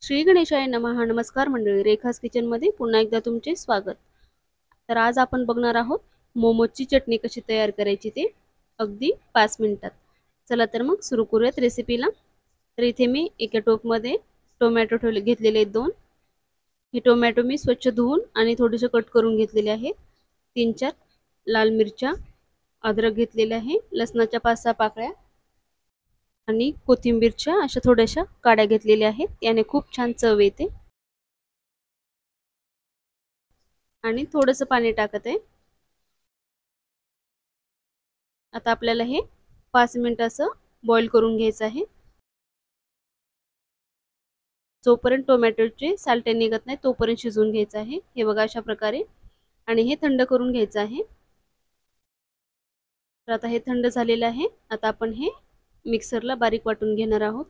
श्री गणेशाय नमः. नमस्कार मंडळी, रेखास किचन मध्ये पुन्हा एकदा तुमचे स्वागत. तर आज आपण बघणार आहोत मोमोजची चटणी कशी तयार करायची ते अगदी 5 मिनिटात. चला तर मग सुरू करूयात रेसिपीला. तर इथे मी एका टोपमध्ये टोमॅटो घेतलेले आहेत 2. हे टोमॅटो मी स्वच्छ धुवून आणि थोडेसे कट करून घेतलेले आहेत. 3-4 लाल मिरच्या, अद्रक घेतलेले आहे, लसणाच्या 5-6 पाकळ्या आणि कोथिंबीरच्या अशा थोड्याशा काड्या घेतलेल्या आहेत. याने खूप छान चव येते. आणि थोडंसं पाणी टाकत आहे. आता आपल्याला हे 5 मिनिट असं बॉईल करून घ्यायचं आहे. जोपर्यंत टोमॅटोचे साल्टे निघत नाही तोपर्यंत शिजवून घ्यायचं आहे. हे बघा अशा प्रकारे. आणि हे थंड करून घ्यायचं आहे. तर आता हे थंड झालेलं आहे. आता आपण हे मिक्सरला बारीक वाटून घेणार आहोत.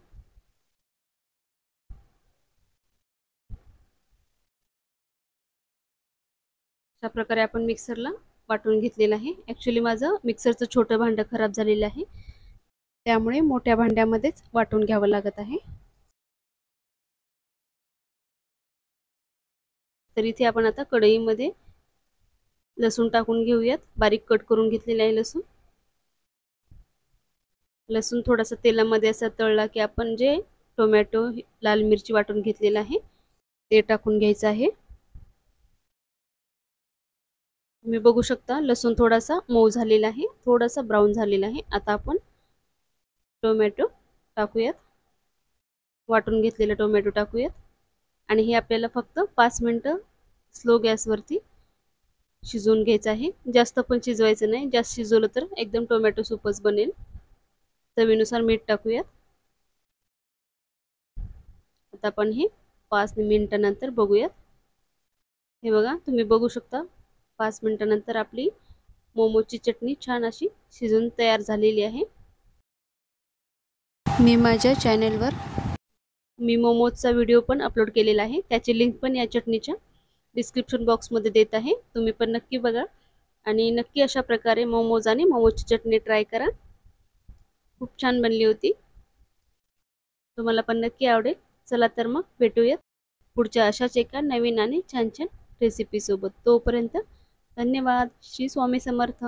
अशा प्रकारे आपण मिक्सरला वाटून घेतलेलं आहे. ॲक्च्युली माझं मिक्सरचं छोटं भांडं खराब झालेलं आहे, त्यामुळे मोठ्या भांड्यामध्येच वाटून घ्यावं लागत आहे. तर इथे आपण आता कढईमध्ये लसूण टाकून घेऊयात. बारीक कट करून घेतलेला आहे लसूण. लसूण थोडासा तेलामध्ये असा तळला की आपण जे टोमॅटो, लाल मिरची वाटून घेतलेला आहे ते टाकून घ्यायचं आहे. तुम्ही बघू शकता लसूण थोडासा मऊ झालेला आहे, थोडासा ब्राऊन झालेला आहे. आता आपण टोमॅटो टाकूयात. वाटून घेतलेला टोमॅटो टाकूयात आणि हे आपल्याला फक्त 5 मिनिटं स्लो गॅसवरती शिजवून घ्यायचं आहे. जास्त पण शिजवायचं नाही, जास्त शिजवलं तर एकदम टोमॅटो सूपच बनेल. चवीनुसार मीठ टाकूयात. आता आपण हे 5 मिनिटांनंतर बघूयात. हे बघा, तुम्ही बघू शकता 5 मिनिटांनंतर आपली मोमोजची चटणी छान अशी शिजून तयार झालेली आहे. मी माझ्या चॅनलवर मोमोजचा व्हिडिओ पण अपलोड केलेला आहे. त्याची लिंक पण या चटणीच्या डिस्क्रिप्शन बॉक्समध्ये देत आहे. तुम्ही पण नक्की बघा आणि नक्की अशा प्रकारे मोमोज आणि मोमोजची चटणी ट्राय करा. खूप छान बनली होती. तुम्हाला पण नक्की आवडेल. चला तर मग भेटूयात पुढच्या अशाच एका नवीन आणि छान छान रेसिपी सोबत. तोपर्यंत धन्यवाद. श्री स्वामी समर्थ.